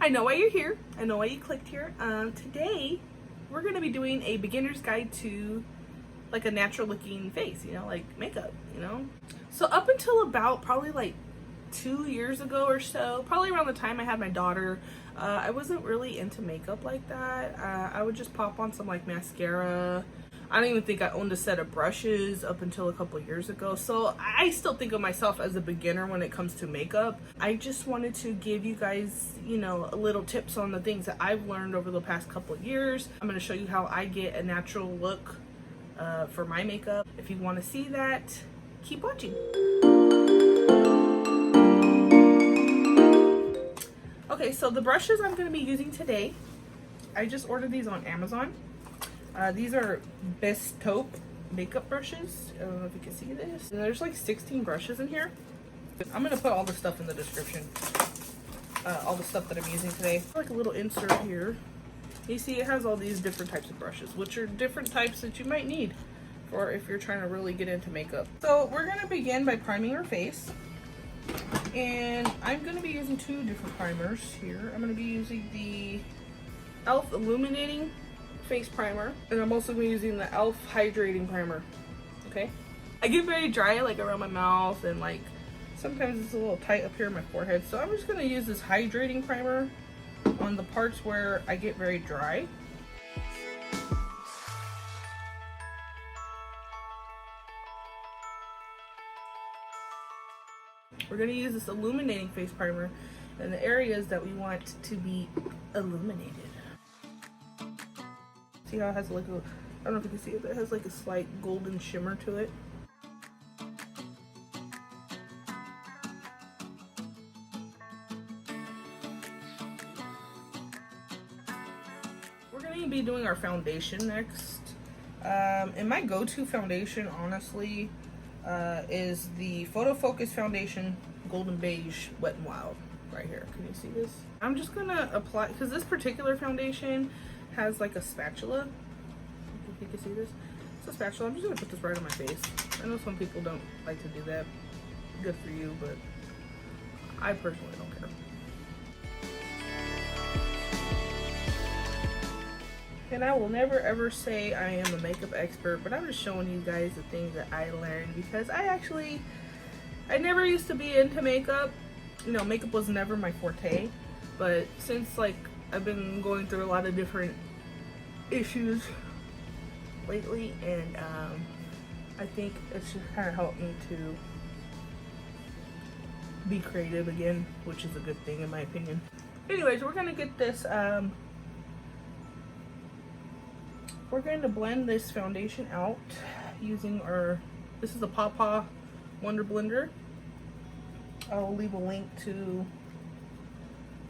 I know why you're here. I know why you clicked here. Today, we're going to be doing a beginner's guide to like a natural looking face, you know, like makeup, you know. So up until about probably like 2 years ago or so, probably around the time I had my daughter, I wasn't really into makeup like that. I would just pop on some like mascara. I don't even think I owned a set of brushes up until a couple years ago. So I still think of myself as a beginner when it comes to makeup. I just wanted to give you guys, you know, a little tips on the things that I've learned over the past couple of years. I'm going to show you how I get a natural look for my makeup. If you want to see that, keep watching. Okay, so the brushes I'm going to be using today, I just ordered these on Amazon. These are Best Taupe makeup brushes. I don't know if you can see this. There's like 16 brushes in here. I'm going to put all the stuff in the description. All the stuff that I'm using today. Like a little insert here. You see it has all these different types of brushes, which are different types that you might need for if you're trying to really get into makeup. So we're going to begin by priming our face. And I'm going to be using two different primers here. I'm going to be using the e.l.f. Illuminating Face Primer, and I'm also going to be using the e.l.f. Hydrating Primer. Okay, I get very dry like around my mouth, and like sometimes it's a little tight up here in my forehead, so I'm just going to use this hydrating primer on the parts where I get very dry. We're going to use this illuminating face primer in the areas that we want to be illuminated. See how it has like a, I don't know if you can see it, but it has like a slight golden shimmer to it. We're going to be doing our foundation next. And my go-to foundation, honestly, is the Photo Focus Foundation Golden Beige Wet n Wild right here. Can you see this? I'm just going to apply, because this particular foundation has like a spatula. If you can see this, it's a spatula. I'm just gonna put this right on my face. I know some people don't like to do that. Good for you, but I personally don't care. And I will never ever say I am a makeup expert, but I'm just showing you guys the things that I learned, because I never used to be into makeup. You know, makeup was never my forte, but since like I've been going through a lot of different issues lately, and I think it's just kind of helped me to be creative again, which is a good thing in my opinion. Anyways, we're gonna get this, we're going to blend this foundation out using this is a Pawpaw Wonder Blender. I'll leave a link to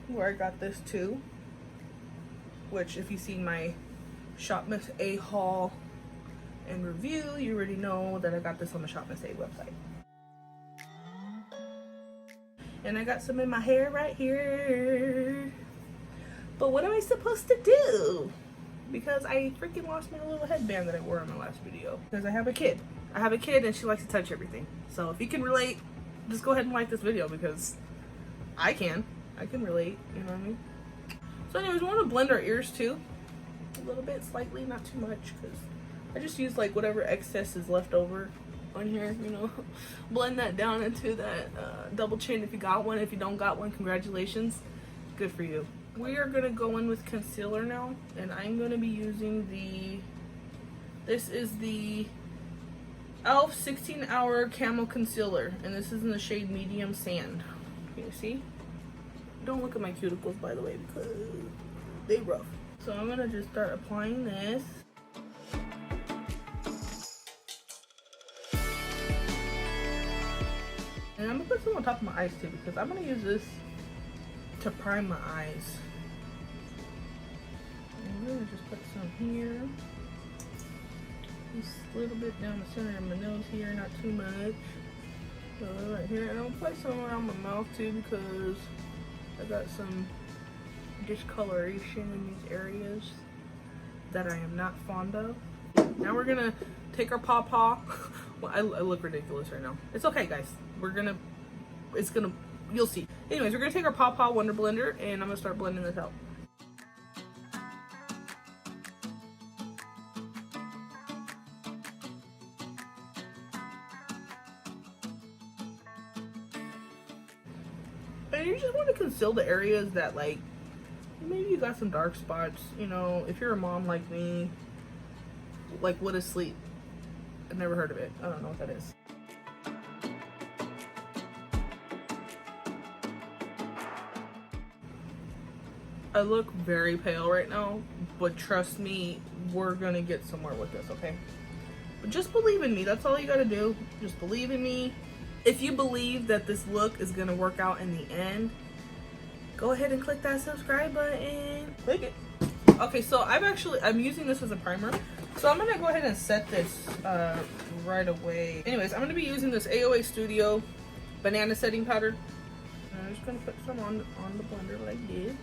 where I got this too, which if you've seen my Shop Miss A haul and review, you already know that I got this on the Shop Miss A website. And I got some in my hair right here. But what am I supposed to do? Because I freaking lost my little headband that I wore in my last video. Because I have a kid. I have a kid and she likes to touch everything. So if you can relate, just go ahead and like this video, because I can relate, you know what I mean? So anyways, we want to blend our ears too. A little bit, slightly, not too much, because I just use like whatever excess is left over on here, you know. Blend that down into that double chin if you got one. If you don't got one, congratulations. Good for you. We are going to go in with concealer now, and I'm going to be using this is the e.l.f. 16-Hour Camo Concealer, and this is in the shade Medium Sand. Can you see? Don't look at my cuticles, by the way, because they rough. So I'm going to just start applying this. And I'm going to put some on top of my eyes too, because I'm going to use this to prime my eyes. I'm going to just put some here. Just a little bit down the center of my nose here, not too much. So right here, and I'll put some around my mouth too, because I got some discoloration in these areas that I am not fond of. Now we're gonna take our pawpaw. Well, I look ridiculous right now. It's okay, guys. You'll see. Anyways, we're gonna take our Paw Wonder Blender and I'm gonna start blending this out. And you just want to conceal the areas that, like, maybe you got some dark spots. You know, if you're a mom like me, like, what is sleep? I've never heard of it. I don't know what that is. I look very pale right now, but trust me, we're gonna get somewhere with this, okay? But just believe in me. That's all you gotta do. Just believe in me. If you believe that this look is gonna work out in the end, go ahead and click that subscribe button. Click it. Okay, so I'm using this as a primer. So I'm gonna go ahead and set this right away. Anyways, I'm gonna be using this AOA Studio banana setting powder. I'm just gonna put some on the blender like this.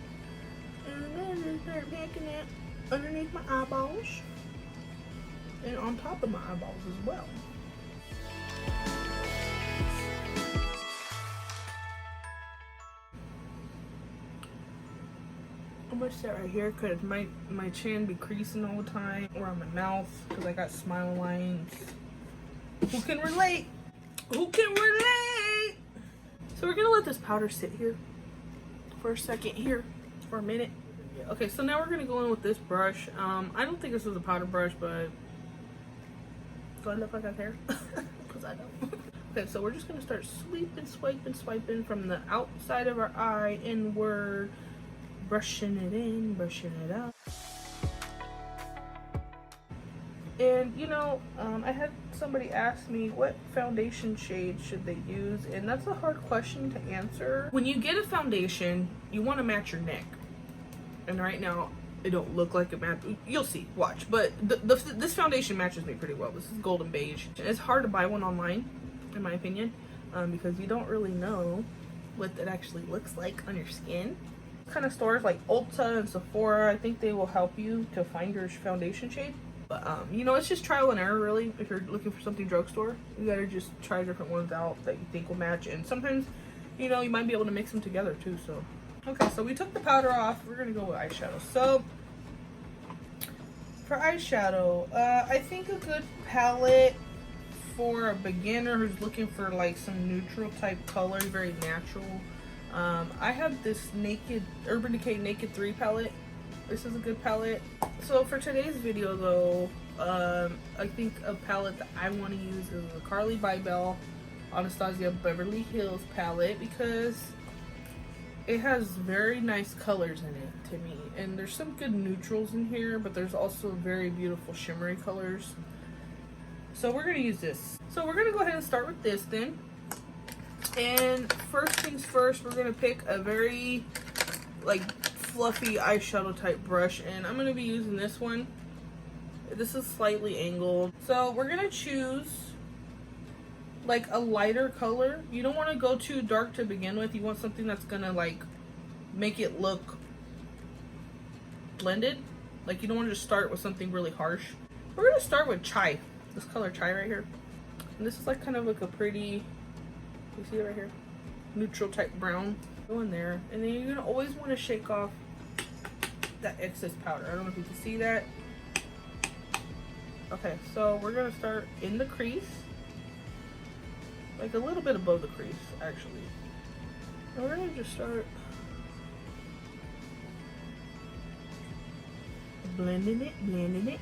And then just start packing it underneath my eyeballs. And on top of my eyeballs as well. I'm gonna sit right here because my chin be creasing all the time, around my mouth because I got smile lines. Who can relate? Who can relate? So we're gonna let this powder sit here for a second here, for a minute. Okay, so now we're gonna go in with this brush. I don't think this is a powder brush, but do I look like I have hair? Because I don't. Okay, so we're just gonna start sweeping, swiping, swiping from the outside of our eye inward. Brushing it in, brushing it out. And you know, I had somebody ask me what foundation shade should they use, and that's a hard question to answer. When you get a foundation, you want to match your neck. And right now, it don't look like it matches. You'll see, watch. But this foundation matches me pretty well. This is golden beige. It's hard to buy one online, in my opinion, because you don't really know what it actually looks like on your skin. Kind of stores like Ulta and Sephora, I think they will help you to find your foundation shade. But you know, it's just trial and error really. If you're looking for something drugstore, you gotta just try different ones out that you think will match. And sometimes, you know, you might be able to mix them together too. So okay, so we took the powder off. We're gonna go with eyeshadow. So for eyeshadow, I think a good palette for a beginner who's looking for like some neutral type colors, very natural. I have this Urban Decay Naked 3 palette. This is a good palette. So for today's video though, I think a palette that I want to use is the Carly Bybel Anastasia Beverly Hills palette because it has very nice colors in it to me. And there's some good neutrals in here, but there's also very beautiful shimmery colors. So we're going to use this. So we're going to go ahead and start with this then. And first things first, we're gonna pick a very like fluffy eyeshadow type brush, and I'm gonna be using this one. This is slightly angled. So we're gonna choose like a lighter color. You don't want to go too dark to begin with. You want something that's gonna like make it look blended. Like you don't want to just start with something really harsh. We're gonna start with Chai. This color Chai right here. And this is like kind of like a pretty, you see it right here, neutral type brown. Go in there, and then you're gonna always want to shake off that excess powder. I don't know if you can see that. Okay, so we're gonna start in the crease, like a little bit above the crease actually. And we're gonna just start blending it, blending it.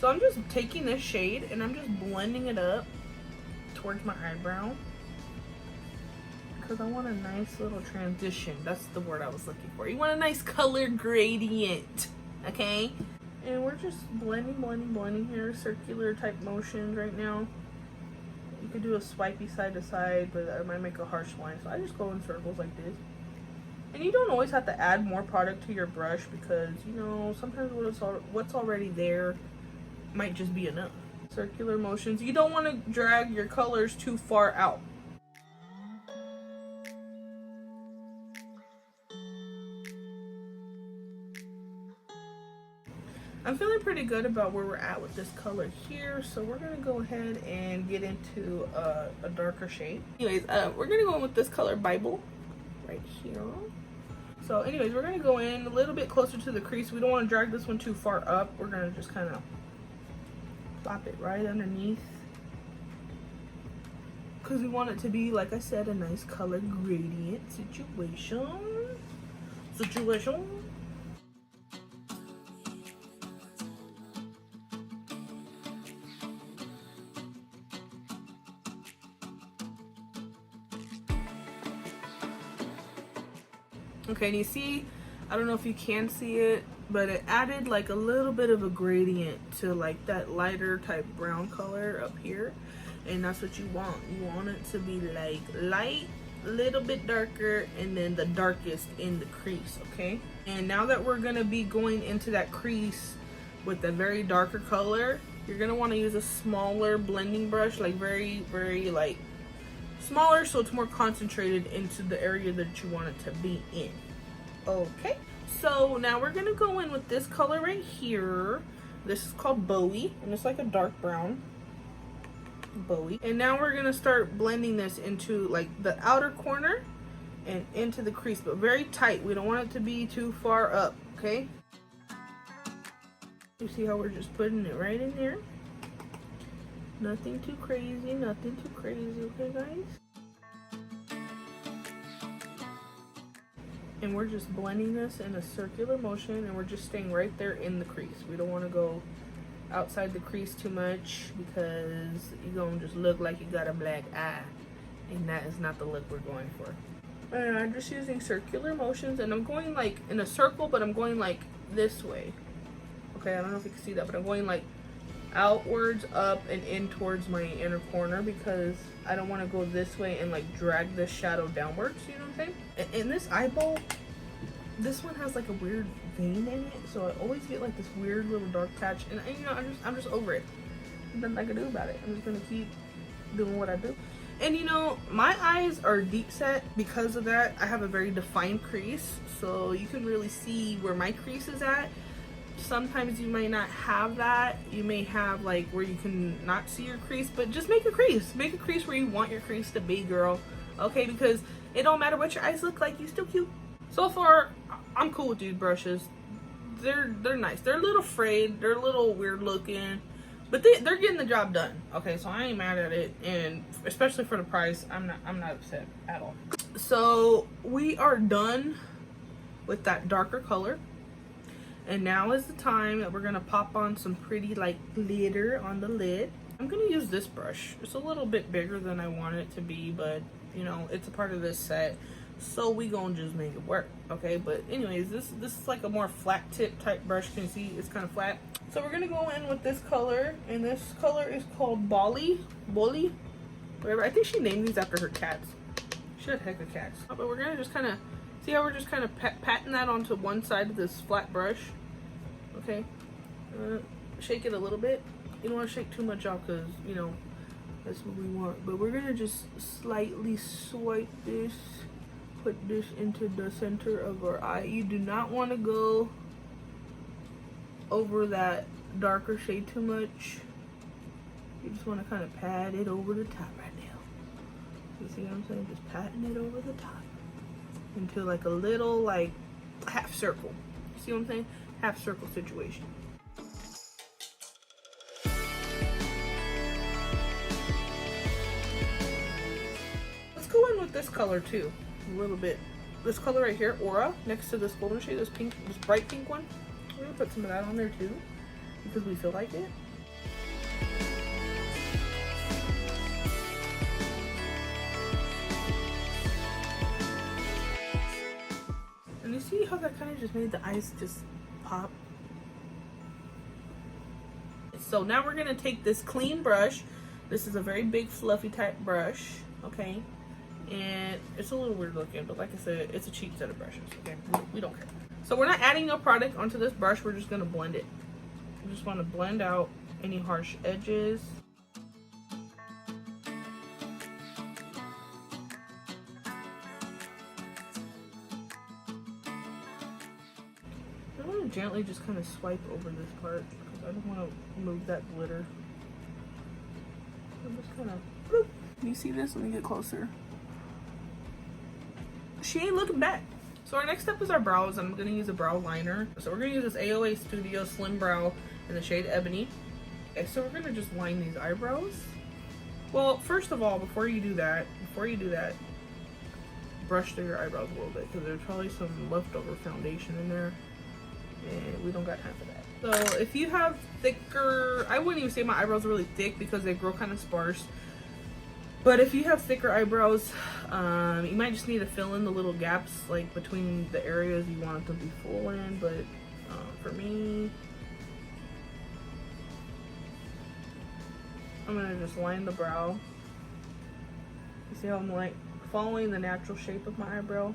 So I'm just taking this shade and I'm just blending it up towards my eyebrow because I want a nice little transition. That's the word I was looking for. You want a nice color gradient, okay? And we're just blending, blending, blending here, circular type motions right now. You could do a swipey side to side, but that might make a harsh line. So I just go in circles like this. And you don't always have to add more product to your brush because, you know, sometimes what's already there might just be enough. Circular motions. You don't want to drag your colors too far out. pretty good about where we're at with this color here, so we're gonna go ahead and get into a darker shade. Anyways, we're gonna go in with this color Bible right here. So anyways, we're gonna go in a little bit closer to the crease. We don't want to drag this one too far up. We're gonna just kind of plop it right underneath, because we want it to be, like I said, a nice color gradient situation. Okay, and you see, I don't know if you can see it, but it added like a little bit of a gradient to like that lighter type brown color up here. And that's what you want. You want it to be like light, a little bit darker, and then the darkest in the crease, okay? And now that we're gonna be going into that crease with a very darker color, you're gonna wanna use a smaller blending brush, like very, very like smaller, so it's more concentrated into the area that you want it to be in. Okay, so now we're gonna go in with this color right here. This is called Bowie, and it's like a dark brown Bowie. And now we're gonna start blending this into like the outer corner and into the crease, but very tight. We don't want it to be too far up, okay? You see how we're just putting it right in there? Nothing too crazy, nothing too crazy, okay guys? And we're just blending this in a circular motion, and we're just staying right there in the crease. We don't want to go outside the crease too much, because you're gonna just look like you got a black eye, and that is not the look we're going for. And I'm just using circular motions, and I'm going like in a circle, but I'm going like this way. Okay, I don't know if you can see that, but I'm going like outwards, up, and in towards my inner corner, because I don't want to go this way and like drag this shadow downwards, you know what I'm saying? And this eyeball, this one has like a weird vein in it, so I always get like this weird little dark patch, and you know, I'm just over it. There's nothing I can do about it. I'm just gonna keep doing what I do. And you know, my eyes are deep set. Because of that, I have a very defined crease, so you can really see where my crease is at. Sometimes you might not have that. You may have like where you can not see your crease, but just make a crease. Make a crease where you want your crease to be, girl. Okay, because it don't matter what your eyes look like, you're still cute. So far, I'm cool with these brushes. They're nice. They're a little frayed. They're a little weird looking, but they're getting the job done. Okay, so I ain't mad at it, and especially for the price, I'm not upset at all. So we are done with that darker color. And now is the time that we're gonna pop on some pretty like glitter on the lid. I'm gonna use this brush. It's a little bit bigger than I want it to be, but you know, it's a part of this set, so we gonna just make it work, okay? But anyways, this is like a more flat tip type brush. Can you see it's kind of flat? So we're gonna go in with this color, and this color is called Bolly, whatever. I think she named these after her cats. She had a heck of cats. But we're gonna just kind of see how we're just kind of patting that onto one side of this flat brush. Okay, shake it a little bit. You don't want to shake too much off, because you know that's what we want. But we're gonna just slightly swipe this, put this into the center of our eye. You do not want to go over that darker shade too much. You just want to kind of pat it over the top right now. You see what I'm saying? Just patting it over the top into like a little like half circle. You see what I'm saying? Half circle situation. Let's go in with this color too, a little bit. This color right here, Aura, next to this golden shade, this pink, this bright pink one. We're gonna put some of that on there too, because we feel like it. And you see how that kind of just made the eyes just pop? So now we're gonna take this clean brush. This is a very big fluffy type brush, okay? And it's a little weird looking, but like I said, it's a cheap set of brushes, okay? We don't care. So we're not adding no product onto this brush, we're just gonna blend it. We just wanna blend out any harsh edges. I'm gonna gently just kind of swipe over this part, because I don't want to move that glitter. I'm just kind of, bloop. You see this? Let me get closer. She ain't looking back. So our next step is our brows. I'm going to use a brow liner. So we're going to use this AOA Studio Slim Brow in the shade Ebony. Okay, so we're going to just line these eyebrows. Well, first of all, before you do that, brush through your eyebrows a little bit because there's probably some leftover foundation in there and we don't got time for that. So if you have thicker, I wouldn't even say my eyebrows are really thick because they grow kind of sparse. But if you have thicker eyebrows, you might just need to fill in the little gaps like between the areas you want it to be full in. But for me, I'm gonna just line the brow. You see how I'm like following the natural shape of my eyebrow?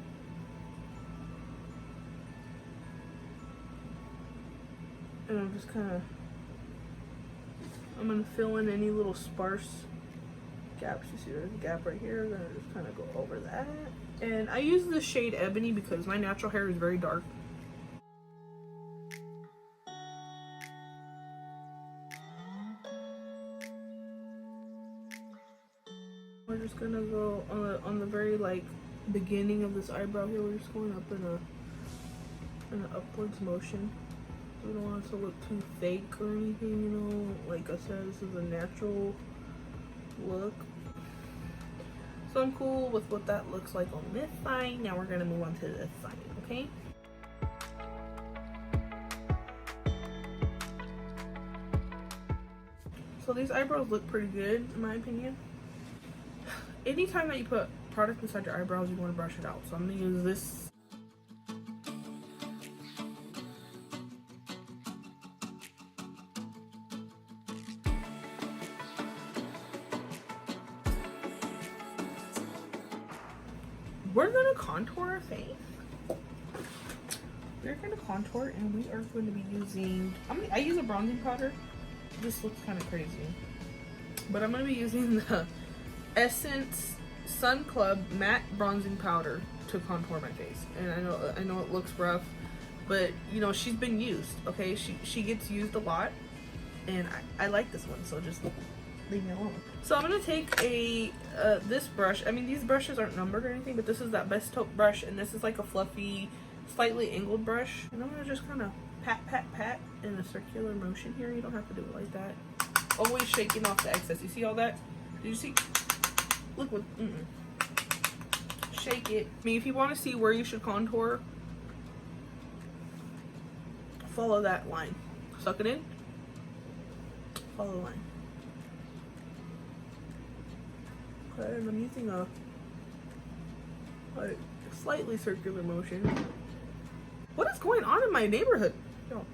And I'm just kind of, I'm gonna fill in any little sparse gaps. You see there's a gap right here. I'm gonna just kind of go over that. And I use the shade Ebony because my natural hair is very dark. We're just gonna go on the very like beginning of this eyebrow here. We're just going up in an upwards motion. We don't want it to look too fake or anything, you know. Like I said, this is a natural look. So I'm cool with what that looks like on this side. Now we're gonna move on to this side, okay? So these eyebrows look pretty good in my opinion. Anytime that you put product inside your eyebrows, you want to brush it out. So I'm gonna use this. We're gonna contour our face. We're gonna contour, and we are going to be using. I use a bronzing powder. This looks kind of crazy, but I'm gonna be using the Essence Sun Club matte bronzing powder to contour my face. And I know it looks rough, but you know she's been used. Okay, she gets used a lot, and I like this one. So just leave me alone. So I'm gonna take this brush. I mean, these brushes aren't numbered or anything, but this is that Best Taupe brush, and this is like a fluffy, slightly angled brush. And I'm gonna just kind of pat in a circular motion here. You don't have to do it like that. Always shaking off the excess. You see all that? Did you see? Look what. Shake it. I mean, if you want to see where you should contour, follow that line. Suck it in. Follow the line. Okay, and I'm using a like slightly circular motion. What is going on in my neighborhood? Yo.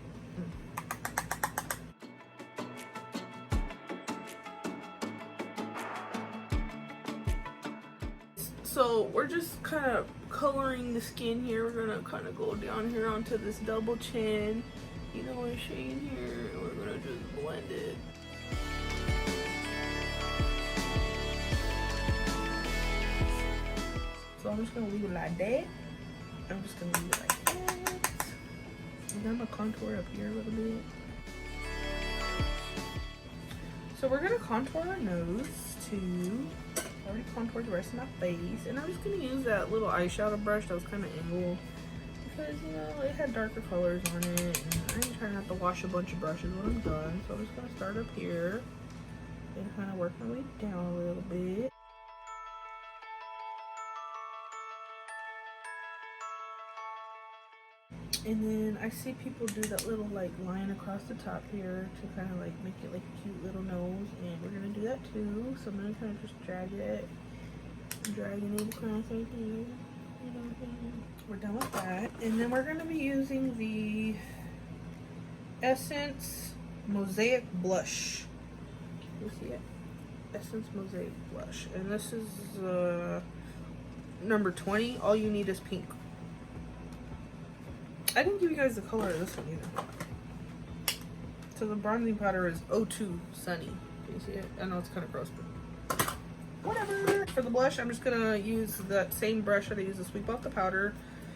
So we're just kind of coloring the skin here. We're gonna kind of go down here onto this double chin. You know what I'm saying here? And we're gonna just blend it. So I'm just gonna leave it like that. I'm just gonna leave it like that. And then I'm gonna contour up here a little bit. So we're gonna contour our nose too. I already contoured the rest of my face, and I'm just gonna use that little eyeshadow brush that was kind of angled because you know it had darker colors on it, and I'm trying not to wash a bunch of brushes when I'm done. So I'm just gonna start up here and kind of work my way down a little bit. And then I see people do that little like line across the top here to kind of like make it like a cute little nose, and we're gonna do that too. So I'm gonna kind of just dragging it across right here. You know what I'm saying? We're done with that, and then we're gonna be using the Essence Mosaic Blush. You see it? Essence Mosaic Blush, and this is number 20. All you need is pink. I didn't give you guys the color of this one either. So the bronzing powder is 02 Sunny. Can you see it? I know it's kind of gross, but whatever. For the blush, I'm just gonna use that same brush that I use to sweep off the powder.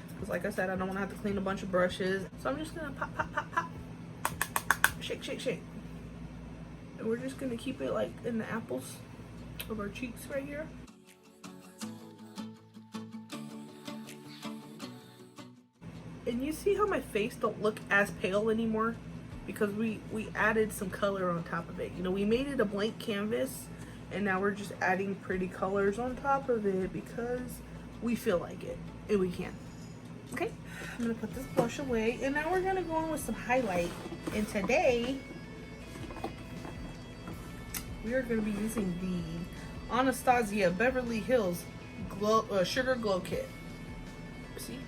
Because like I said, I don't want to have to clean a bunch of brushes. So I'm just gonna pop. shake, shake, shake. And we're just gonna keep it like in the apples of our cheeks right here. And you see how my face don't look as pale anymore? Because we added some color on top of it. You know, we made it a blank canvas, and now we're just adding pretty colors on top of it because we feel like it, and we can. Okay, I'm gonna put this blush away, and now we're gonna go on with some highlight. And today, we are gonna be using the Anastasia Beverly Hills Sugar Glow Kit. See?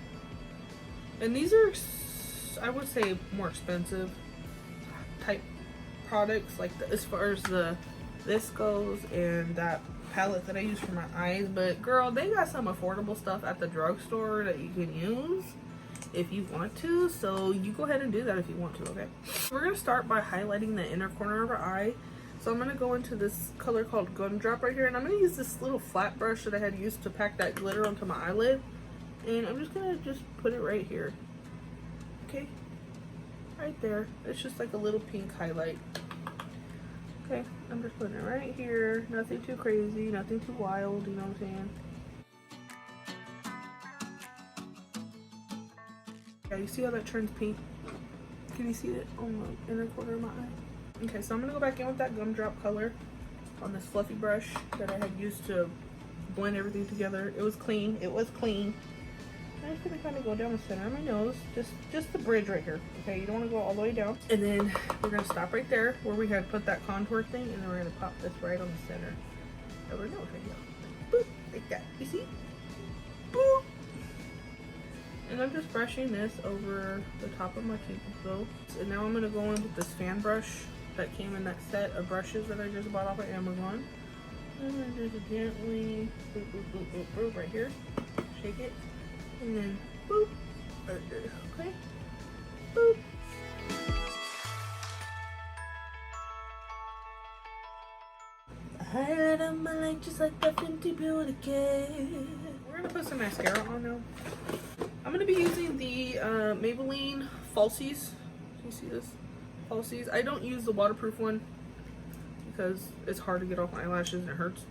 And these are, I would say, more expensive type products, like as far as this goes, and that palette that I use for my eyes. But girl, they got some affordable stuff at the drugstore that you can use if you want to. So you go ahead and do that if you want to, okay? We're gonna start by highlighting the inner corner of our eye. So I'm gonna go into this color called Gumdrop right here, and I'm gonna use this little flat brush that I had used to pack that glitter onto my eyelid. And I'm just gonna put it right here. Okay, right there. It's just like a little pink highlight. Okay, I'm just putting it right here. Nothing too crazy, nothing too wild, you know what I'm saying? Yeah, you see how that turns pink? Can you see it on the inner corner of my eye? Okay, so I'm gonna go back in with that Gumdrop color on this fluffy brush that I had used to blend everything together. It was clean, it was clean. I'm just gonna kind of go down the center of my nose, just the bridge right here. Okay, you don't want to go all the way down. And then we're gonna stop right there where we had put that contour thing, and then we're gonna pop this right on the center of our nose right here. Boop, like that. You see? Boop. And I'm just brushing this over the top of my cuticle. And now I'm gonna go in with this fan brush that came in that set of brushes that I just bought off of Amazon. And then just gently boop, boop, boop, boop, boop right here. Shake it. And then boop, okay, boop. I highlight on my leg just like that Fenty Beauty cake. We're gonna put some mascara on now. I'm gonna be using the Maybelline Falsies. Can you see this? Falsies. I don't use the waterproof one because it's hard to get off my eyelashes and it hurts.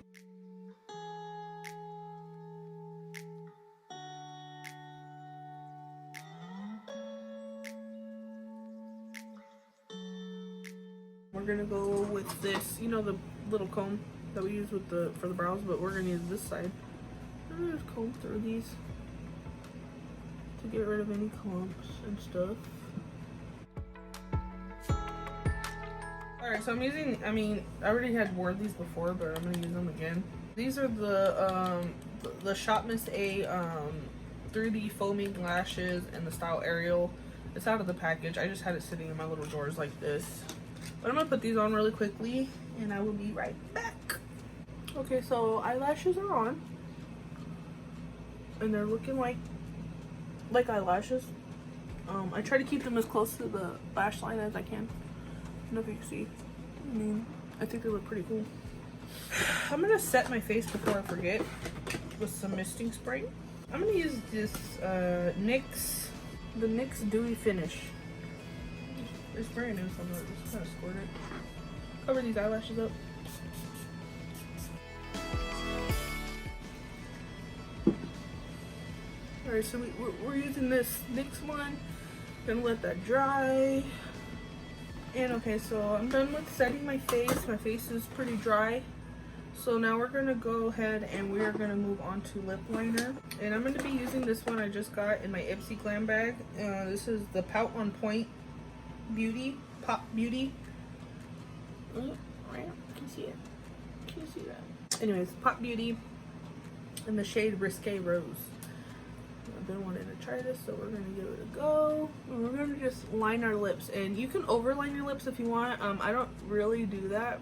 We're gonna go with this, you know, the little comb that we use with for the brows, but we're gonna use this side. I'm gonna just comb through these to get rid of any clumps and stuff. Alright, so I'm using, I already had worn these before, but I'm gonna use them again. These are the Shop Miss A 3D foaming lashes in the style Ariel. It's out of the package. I just had it sitting in my little drawers like this. But I'm gonna put these on really quickly and I will be right back. Okay, so eyelashes are on. And they're looking like eyelashes. I try to keep them as close to the lash line as I can. I don't know if you can see. I think they look pretty cool. I'm gonna set my face before I forget with some misting spray. I'm gonna use this the NYX Dewy Finish. It's brand new, so I'm gonna just kind of squirt it. Cover these eyelashes up. Alright, so we're using this NYX one. Gonna let that dry. And okay, so I'm done with setting my face. My face is pretty dry. So now we're gonna go ahead and we are gonna move on to lip liner. And I'm gonna be using this one I just got in my Ipsy Glam bag. This is the Pout on Point Pop Beauty. Right? Can you see it? Can you see that? Anyways, Pop Beauty in the shade Risque Rose. I've been wanting to try this, so we're gonna give it a go. And we're gonna just line our lips, and you can overline your lips if you want. I don't really do that.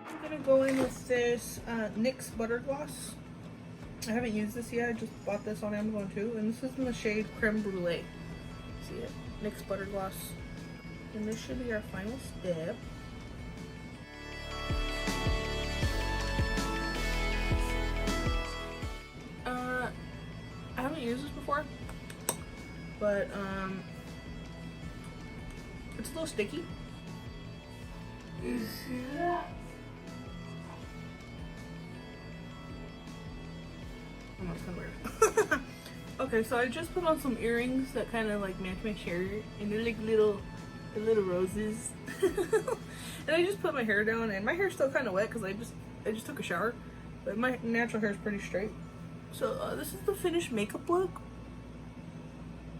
I'm gonna go in with this NYX Butter Gloss. I haven't used this yet. I just bought this on Amazon too, and this is in the shade Creme Brulee. See it? NYX Butter Gloss. And this should be our final step. used this before, but it's a little sticky. You see that? Oh, that's kind of weird. Okay, so I just put on some earrings that kind of like match my shirt, and they're like little roses. And I just put my hair down, and my hair's still kind of wet because I just took a shower, but my natural hair is pretty straight. So this is the finished makeup look.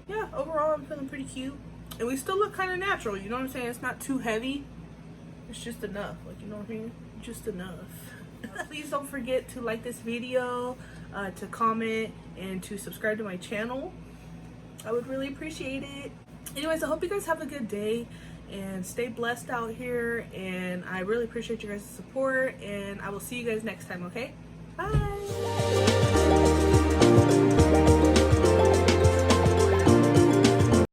Yeah, overall I'm feeling pretty cute, and we still look kind of natural. You know what I'm saying? It's not too heavy. It's just enough. Like, you know what I mean? Just enough. Please don't forget to like this video, to comment, and to subscribe to my channel. I would really appreciate it. Anyways, I hope you guys have a good day and stay blessed out here, and I really appreciate you guys' support, and I will see you guys next time, okay? Bye.